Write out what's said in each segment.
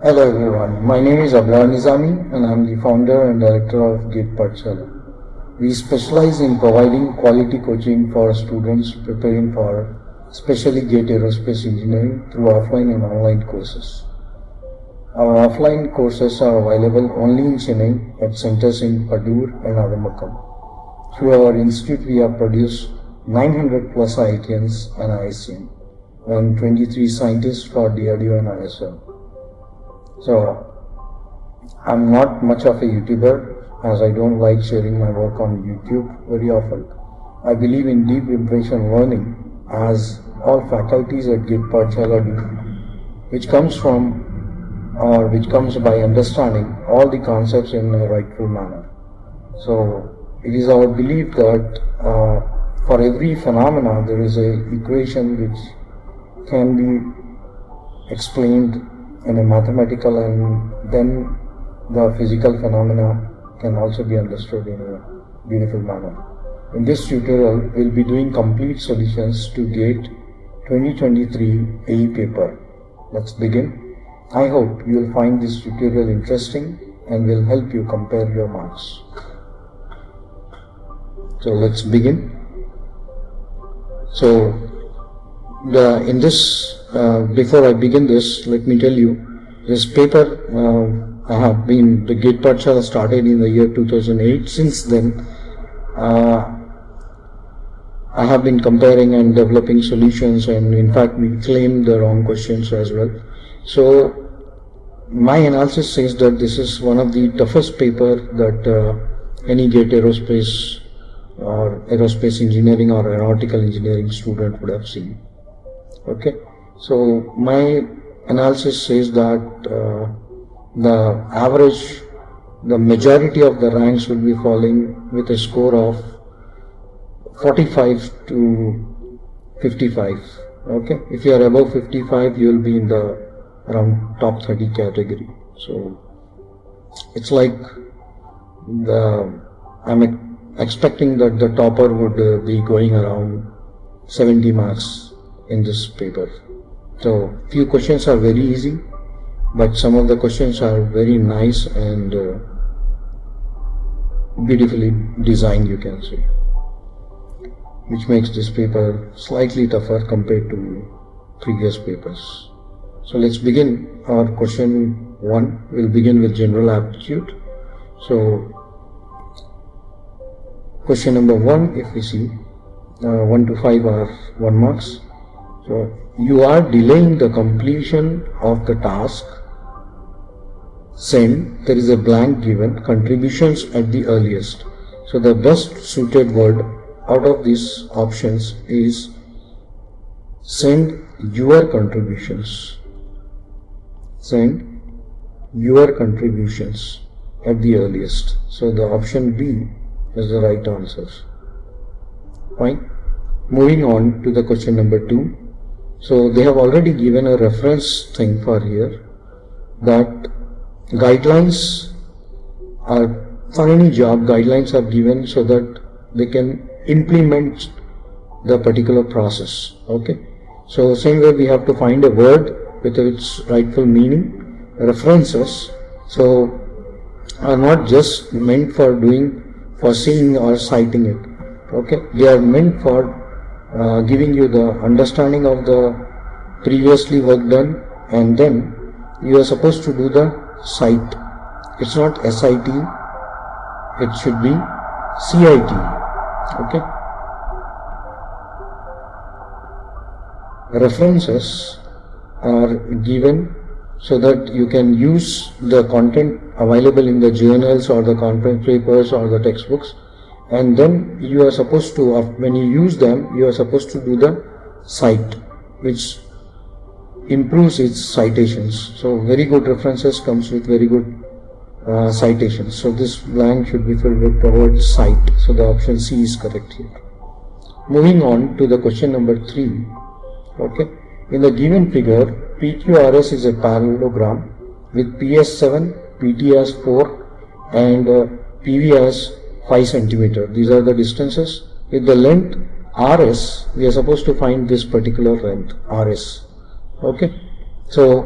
Hello everyone, my name is Abrar Nizami and I am the founder and director of Gate Pathshala. We specialize in providing quality coaching for students preparing for especially Gate Aerospace Engineering through offline and online courses. Our offline courses are available only in Chennai at centers in Padur and Adamakkam. Through our institute we have produced 900 plus IITians and ISCM and 23 scientists for DRDO and ISL. So, I'm not much of a YouTuber as I don't like sharing my work on YouTube very often. I believe in deep impression learning as all faculties at Gate Pathshala do, which comes by understanding all the concepts in a rightful manner. So, it is our belief that for every phenomena there is an equation which can be explained in a mathematical, and then the physical phenomena can also be understood in a beautiful manner. In this tutorial, we'll be doing complete solutions to GATE 2023 AE paper. Let's begin. I hope you will find this tutorial interesting and will help you compare your marks. So let's begin. So before I begin this, let me tell you, this paper the Gate Pathshala started in the year 2008. Since then, I have been comparing and developing solutions, and in fact we claim the wrong questions as well. So my analysis says that this is one of the toughest paper that any Gate Aerospace or Aerospace Engineering or Aeronautical Engineering student would have seen. Okay, so my analysis says that the majority of the ranks will be falling with a score of 45 to 55. Okay, if you are above 55, you will be in the around top 30 category. So it's like I'm expecting that the topper would be going around 70 marks in this paper. So few questions are very easy, but some of the questions are very nice and beautifully designed, you can say, which makes this paper slightly tougher compared to previous papers. So let's begin our question 1. We'll begin with general aptitude. So question number 1, if we see 1 to 5 are 1 marks. So you are delaying the completion of the task. Send, there is a blank given, contributions at the earliest. So the best suited word out of these options is send your contributions. Send your contributions at the earliest. So the option B is the right answer. Fine. Moving on to the question number 2. So they have already given a reference thing for here, that guidelines are, for any job, guidelines are given so that they can implement the particular process. Okay. So same way we have to find a word with its rightful meaning. References so are not just meant for seeing or citing it. Okay. They are meant for giving you the understanding of the previously work done, and then you are supposed to do the cite. It's not SIT, it should be CIT. Okay. References are given so that you can use the content available in the journals or the conference papers or the textbooks, and then you are supposed to, when you use them, you are supposed to do the cite, which improves its citations. So very good references comes with very good citations. So this blank should be filled with the word cite. So the option C is correct here. Moving on to the question number 3. Okay. In the given figure, PQRS is a parallelogram with PS7, PT as 4 and PV as 5 centimeter. These are the distances. With the length RS, we are supposed to find this particular length RS. Okay. So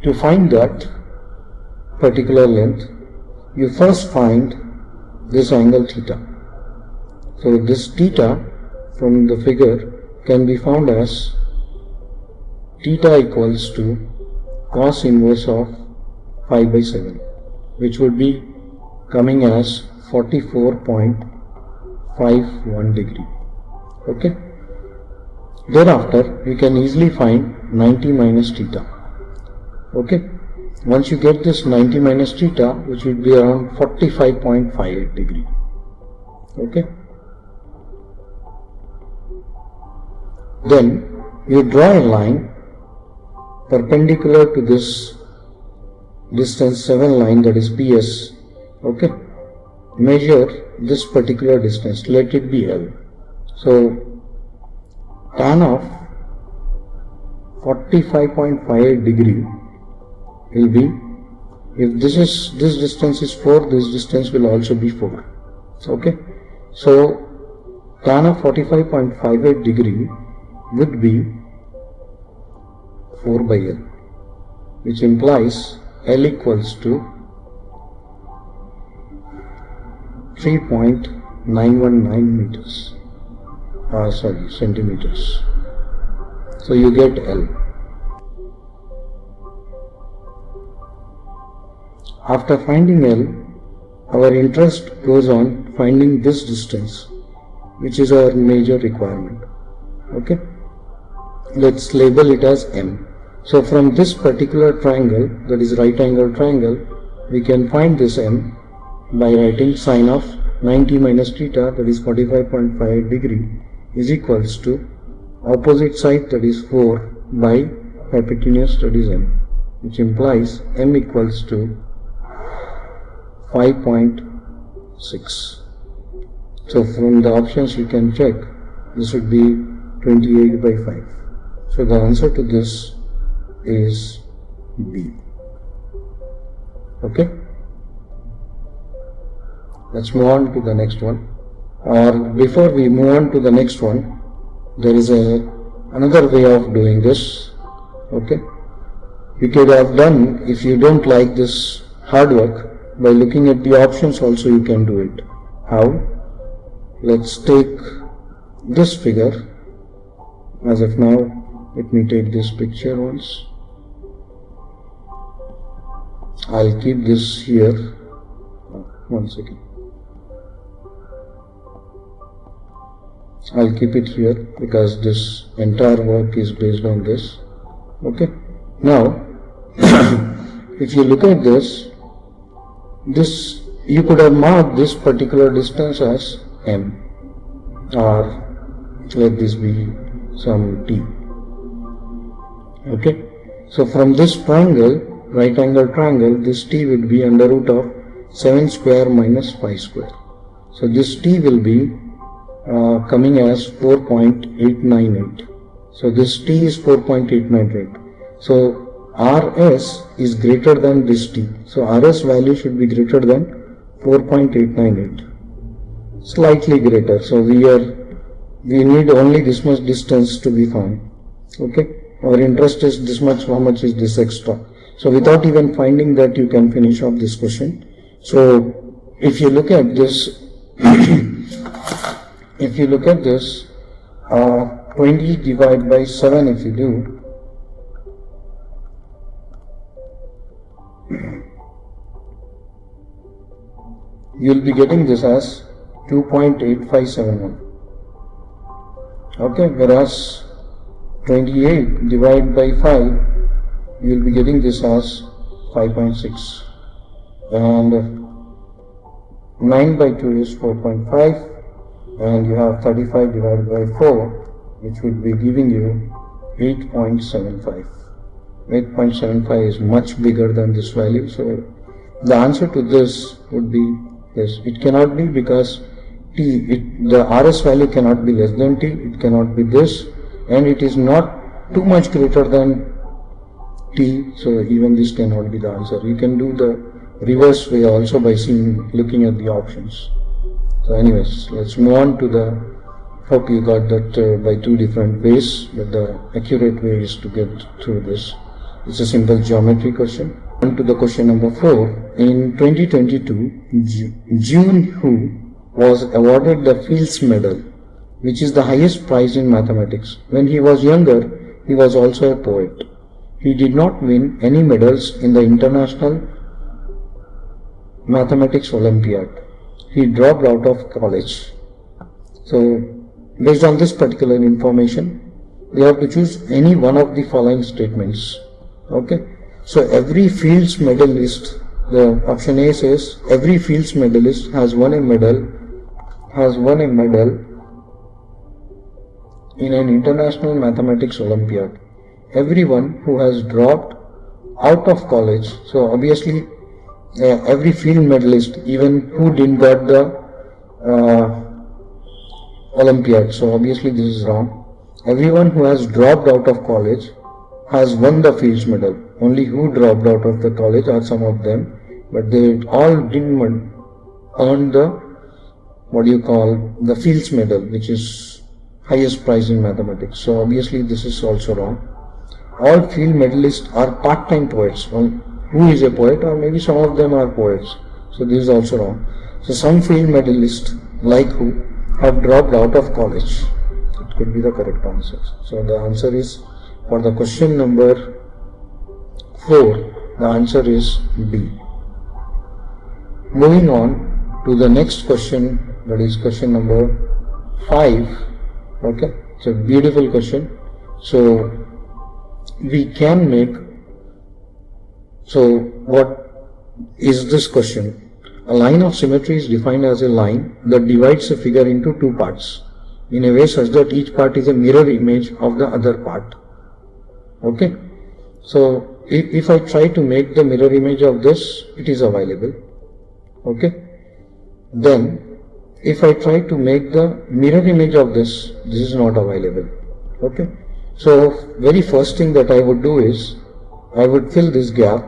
To find that particular length, you first find this angle theta. So this theta from the figure can be found as theta equals to cos inverse of 5 by 7, which would be coming as 44.51 degree. Okay. Thereafter, we can easily find 90 minus theta. Okay. Once you get this 90 minus theta, which would be around 45.58 degree. Okay. Then you draw a line perpendicular to this distance 7 line, that is PS. Okay. Measure this particular distance, let it be L. So tan of 45.58 degree will be, if this distance is 4, this distance will also be 4. Okay. So tan of 45.58 degree would be 4 by L, which implies L equals to 3.919 meters. Centimeters. So you get L. After finding L, our interest goes on finding this distance, which is our major requirement. Okay. Let's label it as M. So from this particular triangle, that is right angle triangle, we can find this M by writing sine of 90 minus theta, that is 45.58 degree, is equals to opposite side, that is 4, by hypotenuse, that is M, which implies M equals to 5.6. So from the options you can check, this would be 28 by 5. So the answer to this is B. Okay. Let's move on to the next one. Or before we move on to the next one, there is another way of doing this. Okay. You could have done, if you don't like this hard work, by looking at the options also you can do it. How? Let's take this figure. As of now, let me take this picture once. I'll keep this here. One second. I'll keep it here because this entire work is based on this. Okay. Now, if you look at this, you could have marked this particular distance as M, or let this be some T. Okay. So from this triangle, right angle triangle, this T would be under root of 7 square minus 5 square. So this T will be coming as 4.898. So this T is 4.898. So RS is greater than this T. So RS value should be greater than 4.898. Slightly greater. So we need only this much distance to be found. Okay. Our interest is this much, how much is this extra. So without even finding that, you can finish off this question. So if you look at this, 20 divided by 7 if you do, you'll be getting this as 2.8571. Okay, whereas 28 divided by 5, you'll be getting this as 5.6. And 9 by 2 is 4.5. And you have 35 divided by 4, which would be giving you 8.75. 8.75 is much bigger than this value. So the answer to this would be yes. It cannot be because the RS value cannot be less than T. It cannot be this, and it is not too much greater than T. So even this cannot be the answer. You can do the reverse way also by looking at the options. So anyways, let's move on to the, hope you got that by two different ways, but the accurate way is to get through this. It's a simple geometry question. On to the question number 4. In 2022, June Hu was awarded the Fields Medal, which is the highest prize in mathematics. When he was younger, he was also a poet. He did not win any medals in the International Mathematics Olympiad. He dropped out of college. So, based on this particular information, we have to choose any one of the following statements. Okay. So, every Fields medalist, the option A says, every Fields medalist has won a medal in an International Mathematics Olympiad. Everyone who has dropped out of college, so obviously every field medalist, even who didn't got the Olympiad, so obviously this is wrong. Everyone who has dropped out of college has won the Fields medal. Only who dropped out of the college are some of them, but they all didn't earn the the Fields medal, which is highest prize in mathematics. So obviously this is also wrong. All field medalists are part-time poets. Well, who is a poet, or maybe some of them are poets. So this is also wrong. So some field medalists like who have dropped out of college. It could be the correct answer. So the answer is, for the question number 4, the answer is B. Moving on to the next question, that is question number 5. Okay, it's a beautiful question. So we can make, so what is this question? A line of symmetry is defined as a line that divides a figure into two parts in a way such that each part is a mirror image of the other part. Okay, so if I try to make the mirror image of this, it is available. Okay, then if I try to make the mirror image of this is not available. Okay, so very first thing that I would do is, I would fill this gap.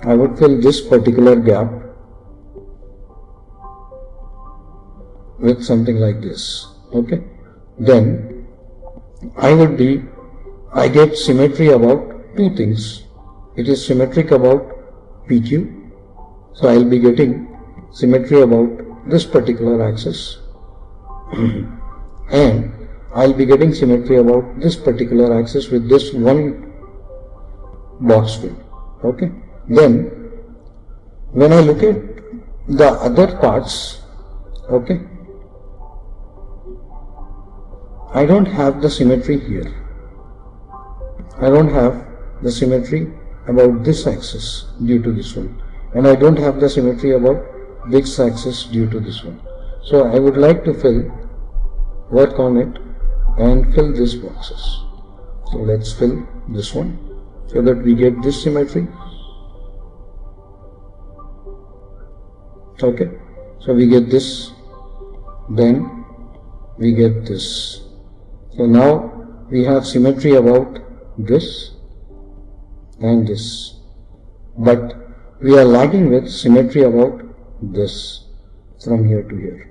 I would fill this particular gap with something like this. Okay, then I get symmetry about two things. It is symmetric about PQ. So I will be getting symmetry about this particular axis and I will be getting symmetry about this particular axis with this one box fill. Okay. Then when I look at the other parts, okay, I don't have the symmetry here. I don't have the symmetry about this axis due to this one, and I don't have the symmetry about this axis due to this one. So I would like to work on it and fill these boxes. So let's fill this one so that we get this symmetry. Okay, so we get this, then we get this. So now we have symmetry about this and this, but we are lagging with symmetry about this from here to here.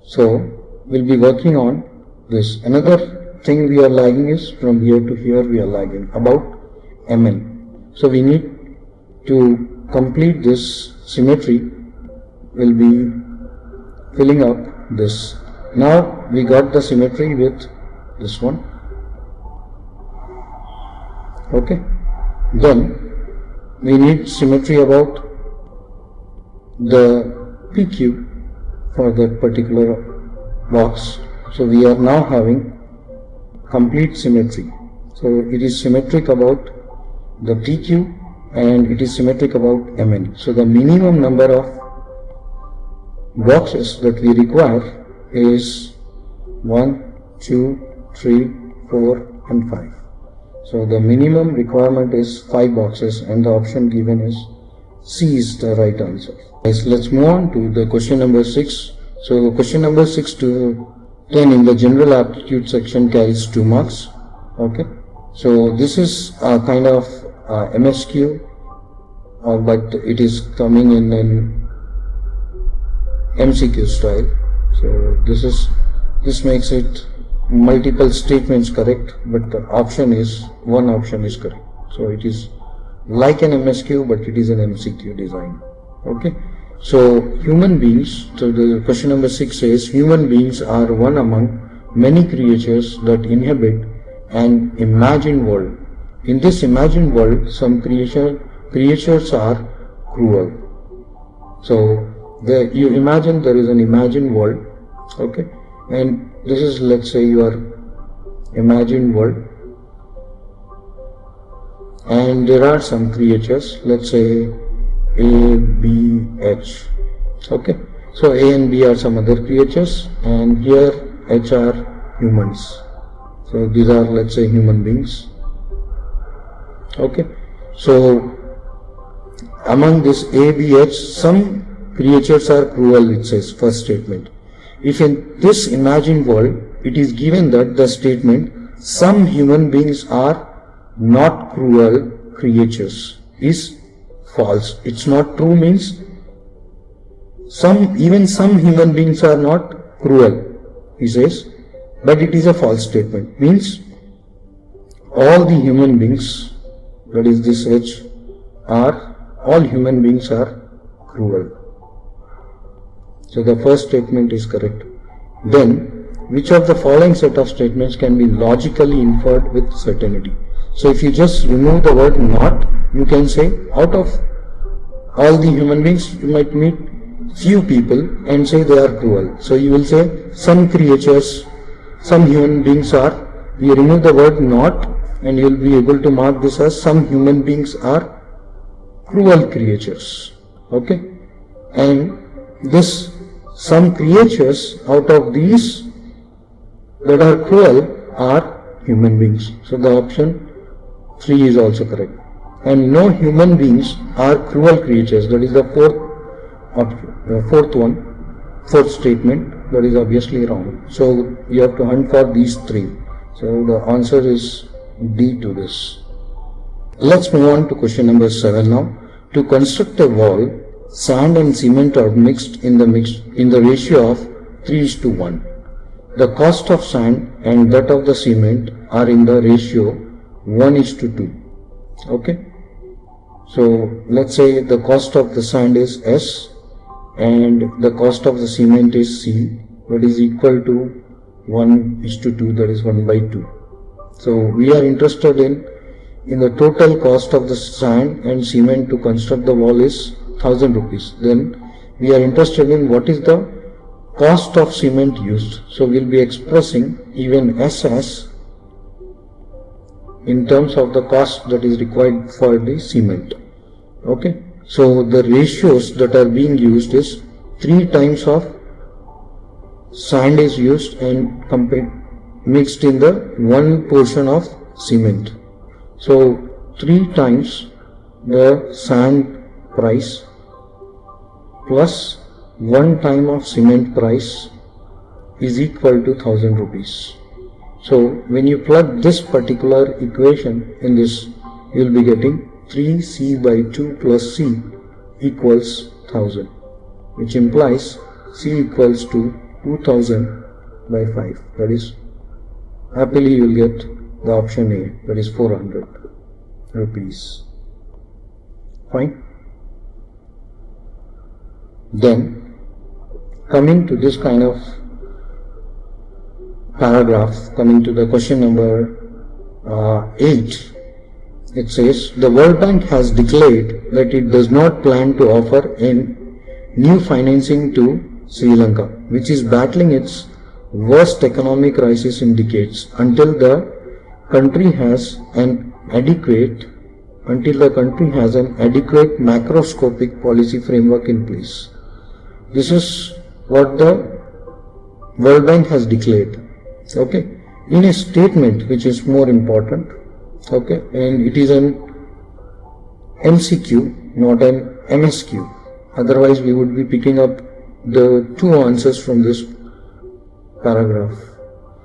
So we'll be working on this. Another thing we are lagging is from here to here we are lagging about Mn. So we need to complete this symmetry. We'll be filling up this. Now we got the symmetry with this one. Okay. Then we need symmetry about the PQ for that particular box. So we are now having complete symmetry. So it is symmetric about the PQ and it is symmetric about Mn. So the minimum number of boxes that we require is 1, 2, 3, 4 and 5. So the minimum requirement is 5 boxes and the option given is C is the right answer. Yes, let's move on to the question number 6. So question number 6 to 10 in the general aptitude section carries 2 marks. Okay. So this is a kind of MSQ, but it is coming in an MCQ style. So this makes it multiple statements correct, but the option is, one option is correct. So it is like an MSQ, but it is an MCQ design. Okay. So human beings, so the question number 6 says, human beings are one among many creatures that inhabit an imagined world. In this imagined world, some creatures are cruel. So you imagine there is an imagined world, okay, and this is, let's say, your imagined world, and there are some creatures, let's say A, B, H. Okay, so A and B are some other creatures, and here H are humans. So these are, let's say, human beings. Okay, so among this A, B, H, some creatures are cruel, it says, first statement. If in this imagined world it is given that the statement some human beings are not cruel creatures is false. It's not true means even some human beings are not cruel, he says, but it is a false statement. Means all the human beings, that is this H, all human beings are cruel. So the first statement is correct. Then, which of the following set of statements can be logically inferred with certainty? So if you just remove the word not, you can say out of all the human beings, you might meet few people and say they are cruel. So you will say some creatures, some human beings are, you remove the word not and you will be able to mark this as some human beings are cruel creatures. Okay, and this some creatures out of these that are cruel are human beings. So the option 3 is also correct. And no human beings are cruel creatures. That is the fourth statement. That is obviously wrong. So you have to hunt for these 3. So the answer is D to this. Let's move on to question number 7 now. To construct a wall, sand and cement are mixed in the ratio of 3:1. The cost of sand and that of the cement are in the ratio 1:2. Okay. So let's say the cost of the sand is S and the cost of the cement is C, that is equal to 1:2, that is 1/2. So we are interested in the total cost of the sand and cement to construct the wall is 1000 rupees. Then we are interested in what is the cost of cement used. So we will be expressing even S as in terms of the cost that is required for the cement. Okay, so the ratios that are being used is 3 times of sand is used and mixed in the 1 portion of cement. So 3 times the sand price plus 1 time of cement price is equal to 1000 rupees. So when you plug this particular equation in this, you will be getting 3C/2 plus C equals 1000, which implies C equals to 2000/5. That is, happily you will get the option A, that is 400 rupees. Fine. Then coming to this kind of paragraph, coming to the question number 8, it says the World Bank has declared that it does not plan to offer any new financing to Sri Lanka, which is battling its worst economic crisis in decades, until the country has an adequate macroscopic policy framework in place. This is what the World Bank has declared. Okay, in a statement which is more important. Okay, and it is an MCQ, not an MSQ. Otherwise we would be picking up the 2 answers from this paragraph.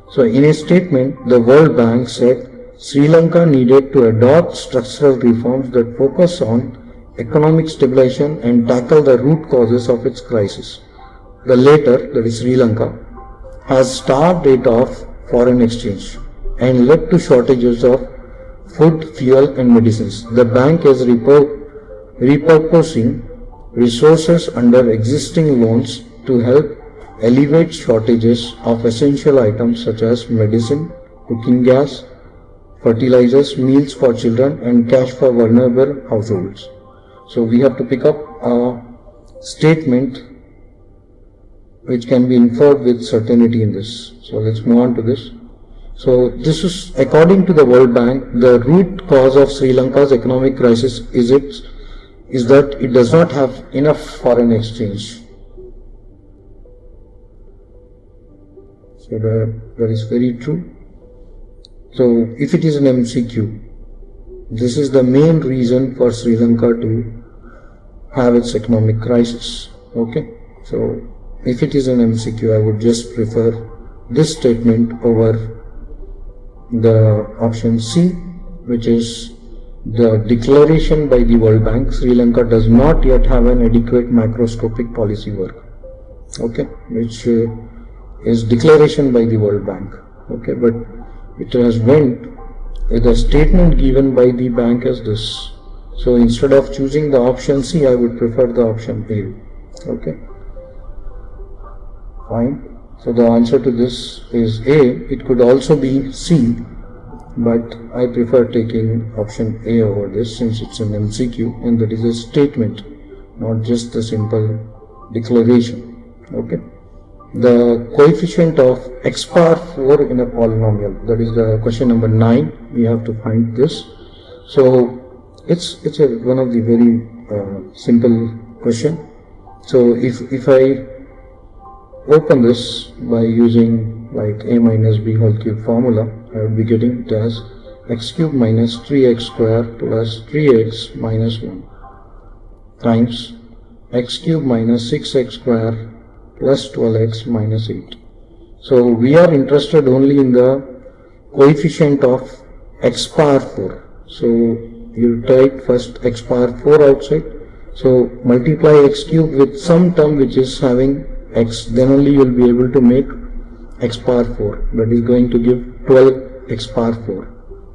So in a statement, the World Bank said Sri Lanka needed to adopt structural reforms that focus on economic stabilization and tackle the root causes of its crisis. The latter, that is Sri Lanka, has starved it of foreign exchange and led to shortages of food, fuel and medicines. The bank is repurposing resources under existing loans to help alleviate shortages of essential items such as medicine, cooking gas, fertilizers, meals for children and cash for vulnerable households. So we have to pick up a statement which can be inferred with certainty in this. So let's move on to this. So this is, according to the World Bank, the root cause of Sri Lanka's economic crisis is that it does not have enough foreign exchange. So that is very true. So if it is an MCQ, this is the main reason for Sri Lanka to have its economic crisis. Okay. So if it is an MCQ, I would just prefer this statement over the option C, which is the declaration by the World Bank. Sri Lanka does not yet have an adequate macroscopic policy work. Okay, which is declaration by the World Bank. Okay, but it has went with a statement given by the bank as this. So instead of choosing the option C, I would prefer the option A. Okay, fine. So the answer to this is A. It could also be C, but I prefer taking option A over this since it's an MCQ and that is a statement, not just a simple declaration. Okay. The coefficient of x power 4 in a polynomial, that is the question number 9. We have to find this. So it's one of the very simple question. So if I open this by using like a minus b whole cube formula, I would be getting it as x cube minus 3x square plus 3x minus 1 times x cube minus 6x square plus 12x minus 8. So we are interested only in the coefficient of x power 4. So you type first x power 4 outside. So multiply x cube with some term which is having x, then only you will be able to make x power 4. That is going to give 12 x power 4.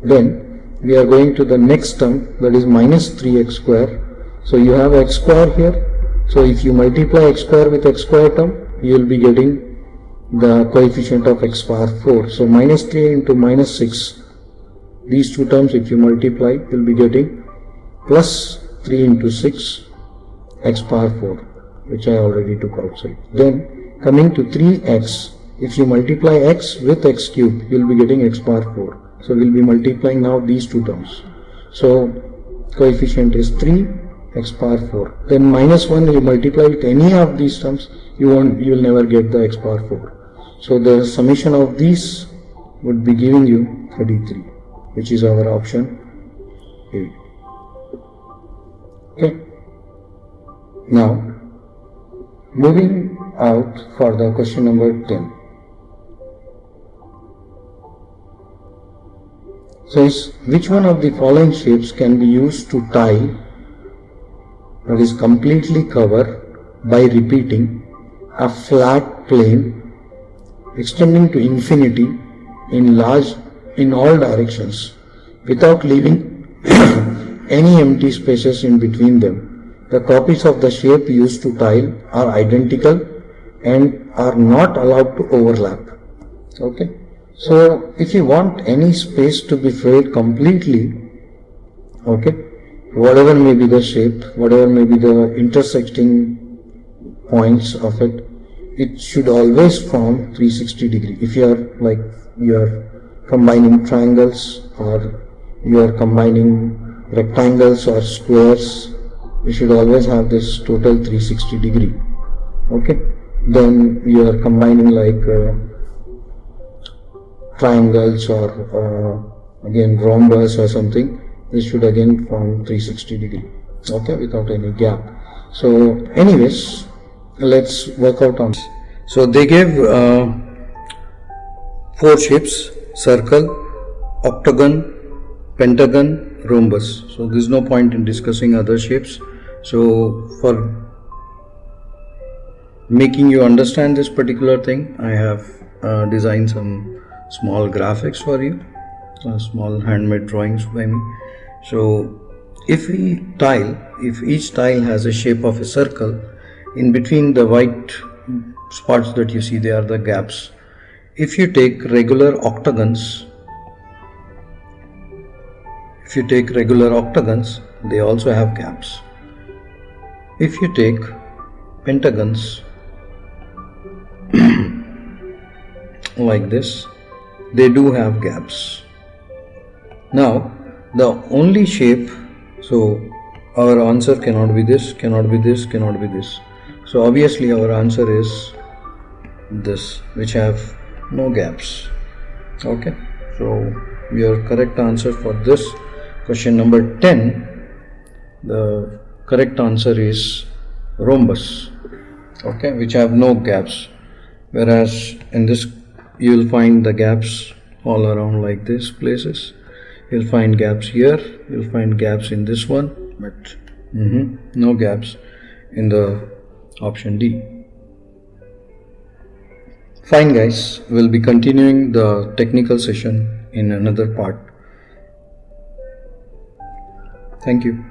Then we are going to the next term, that is minus 3x square. So you have x square here. So if you multiply x square with x square term, you will be getting the coefficient of x power 4. So minus 3 into minus 6. These two terms if you multiply, you will be getting plus 3 into 6 x power 4, which I already took outside. Then coming to 3x, if you multiply x with x cube, you will be getting x power 4. So we will be multiplying now these two terms. So coefficient is 3 x power 4. Then minus 1, you multiply with any of these terms, you will never get the x power 4. So the summation of these would be giving you 33, which is our option A. Okay. Now moving out for the question number 10. Says, which one of the following shapes can be used to tile, that is completely cover by repeating a flat plane extending to infinity in all directions without leaving any empty spaces in between them? The copies of the shape used to tile are identical and are not allowed to overlap. Okay. So if you want any space to be filled completely, okay, whatever may be the shape, whatever may be the intersecting points of it, it should always form 360 degree. If you are combining triangles or you are combining rectangles or squares, you should always have this total 360 degree. Okay. Then you are combining like triangles or again rhombus or something. This should again form 360 degree. Okay, without any gap. So anyways, let's work out on. So they gave 4 shapes: circle, octagon, pentagon, rhombus. So there is no point in discussing other shapes. So for making you understand this particular thing, I have designed some small graphics for you, small handmade drawings by me. So if each tile has a shape of a circle, in between the white spots that you see, they are the gaps. If you take regular octagons, they also have gaps. If you take pentagons like this, they do have gaps. Now the only shape, so our answer cannot be this, cannot be this, cannot be this. So obviously our answer is this, which have no gaps. Okay, so your correct answer for this question number 10, the correct answer is rhombus. Okay, which have no gaps, whereas in this you will find the gaps all around like this places. You'll find gaps here, you'll find gaps in this one, but no gaps in the option D. Fine guys, we'll be continuing the technical session in another part. Thank you.